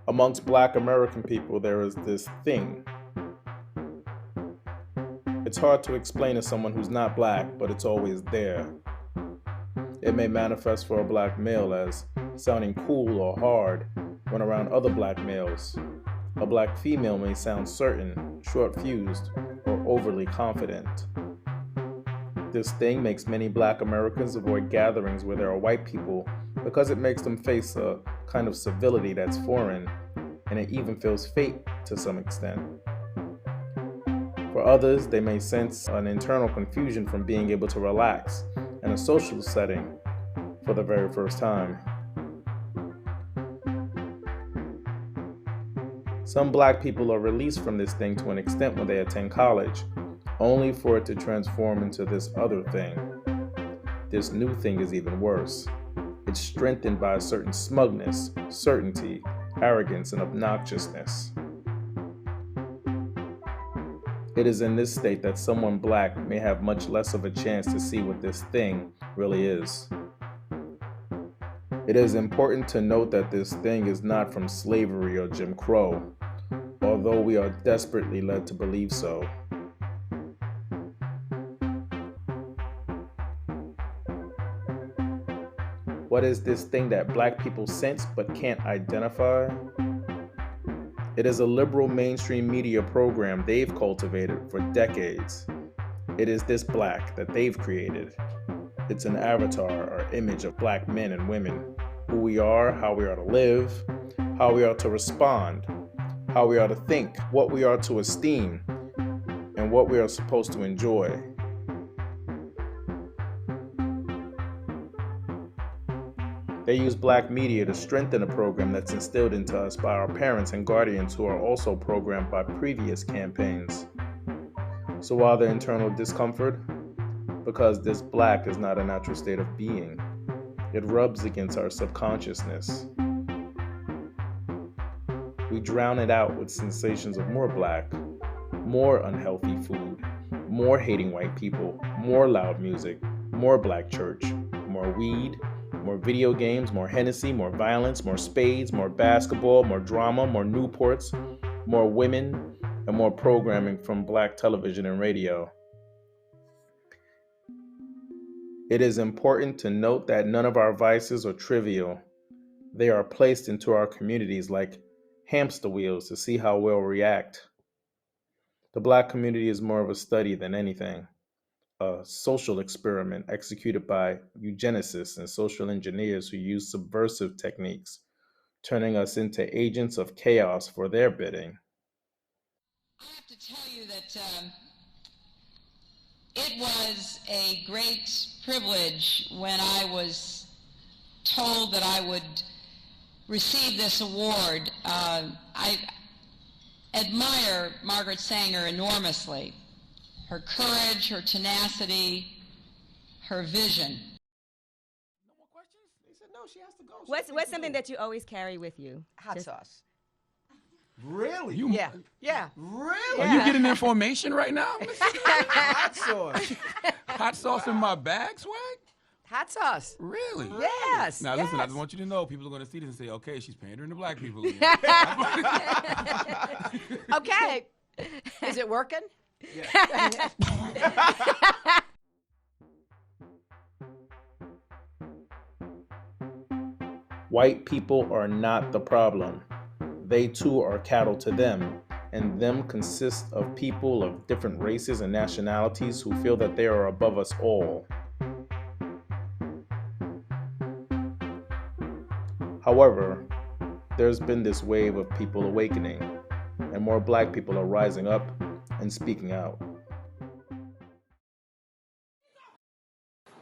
Amongst Black American people, there is this thing. It's hard to explain to someone who's not Black, but it's always there. It may manifest for a Black male as sounding cool or hard when around other Black males. A Black female may sound certain, short-fused, or overly confident. This thing makes many Black Americans avoid gatherings where there are white people because it makes them face a kind of civility that's foreign, and it even feels fake to some extent. For others, they may sense an internal confusion from being able to relax in a social setting for the very first time. Some Black people are released from this thing to an extent when they attend college, only for it to transform into this other thing. This new thing is even worse. It's strengthened by a certain smugness, certainty, arrogance, and obnoxiousness. It is in this state that someone Black may have much less of a chance to see what this thing really is. It is important to note that this thing is not from slavery or Jim Crow, although we are desperately led to believe so. What is this thing that Black people sense but can't identify? It is a liberal mainstream media program they've cultivated for decades. It is this Black that they've created. It's an avatar or image of Black men and women, who we are, how we are to live, how we are to respond, how we are to think, what we are to esteem, and what we are supposed to enjoy. They use Black media to strengthen a program that's instilled into us by our parents and guardians who are also programmed by previous campaigns. So while the internal discomfort, because this Black is not a natural state of being, it rubs against our subconsciousness. We drown it out with sensations of more Black, more unhealthy food, more hating white people, more loud music, more Black church, more weed, more video games, more Hennessy, more violence, more spades, more basketball, more drama, more Newports, more women, and more programming from Black television and radio. It is important to note that none of our vices are trivial. They are placed into our communities like hamster wheels to see how we'll react. The Black community is more of a study than anything, a social experiment executed by eugenicists and social engineers who use subversive techniques, turning us into agents of chaos for their bidding. I have to tell you that it was a great privilege when I was told that I would receive this award. I admire Margaret Sanger enormously. Her courage, her tenacity, her vision. No more questions? They said no, she has to go. What's something that you always carry with you? Hot sauce. Really? Yeah. Really? Are you getting information right now? Hot sauce. Hot sauce in my bag, swag? Hot sauce. Really? Yes. Now listen, I yes. just want you to know, people are going to see this and say, okay, she's pandering to Black people again. Okay. Is it working? Yeah. White people are not the problem. They too are cattle to them, and them consist of people of different races and nationalities who feel that they are above us all. However, there's been this wave of people awakening, and more Black people are rising up and speaking out.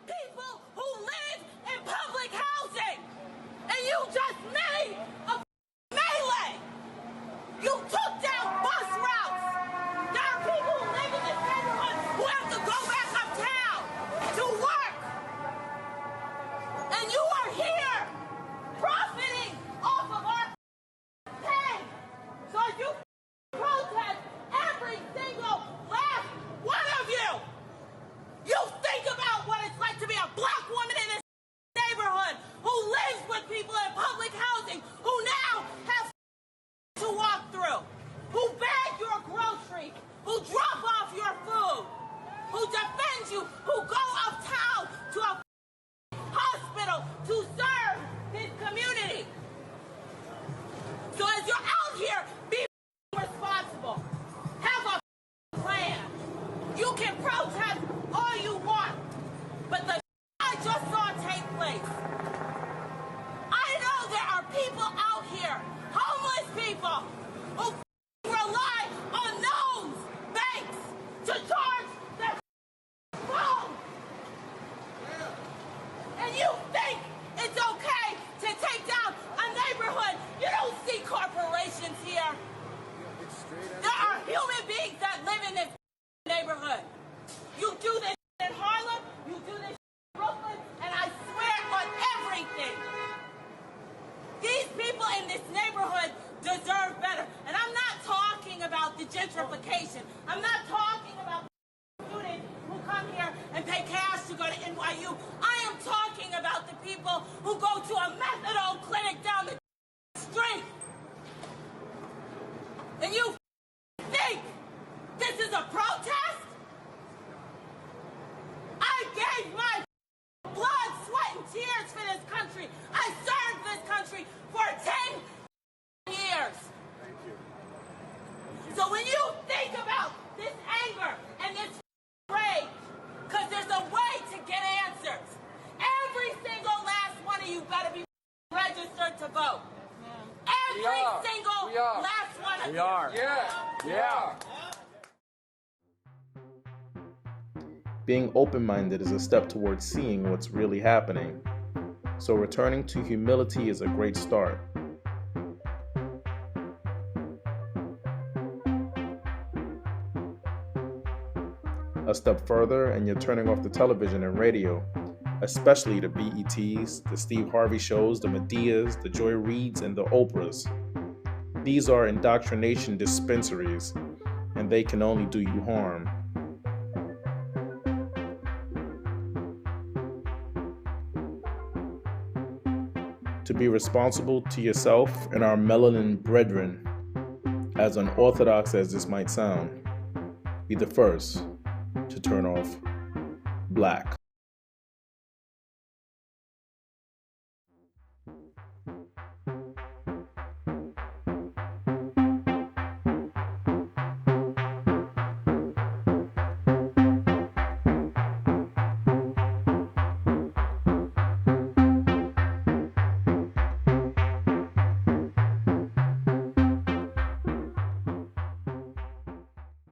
People who live in public housing, and you just made a melee. You took down bus routes. There are people who live in this neighborhood who have to go back uptown to work, and you are here profiting off of our pain. So you protest every single last you who go uptown to a hospital to serve this community. So as you're out here, be responsible. Have a plan. You can protest all you want, but the I just saw take place. I know there are people out here, homeless people, who rely on those banks to charge their phone. And you think it's okay to take down a neighborhood? You don't see corporations here. There are human beings that live in this neighborhood. You do this in Harlem, you do this in Brooklyn, and I swear on everything. These people in this neighborhood deserve better. And I'm not talking about the gentrification. I'm not talking about students who come here and pay cash to go to NYU. I am talking about the people who go to a methadone clinic down the street. And you think this is a protest? I gave my blood, sweat, and tears for this country. I served this country for 10 years. So when you think about this anger and this rage, because there's a way to get answers, every single last one of you better be registered to vote. Every single last one of you. We are. Yeah. Being open-minded is a step towards seeing what's really happening. So returning to humility is a great start. A step further and you're turning off the television and radio, especially the BETs, the Steve Harvey shows, the Medeas, the Joy Reids, and the Oprahs. These are indoctrination dispensaries, and they can only do you harm. To be responsible to yourself and our melanin brethren, as unorthodox as this might sound, be the first to turn off black.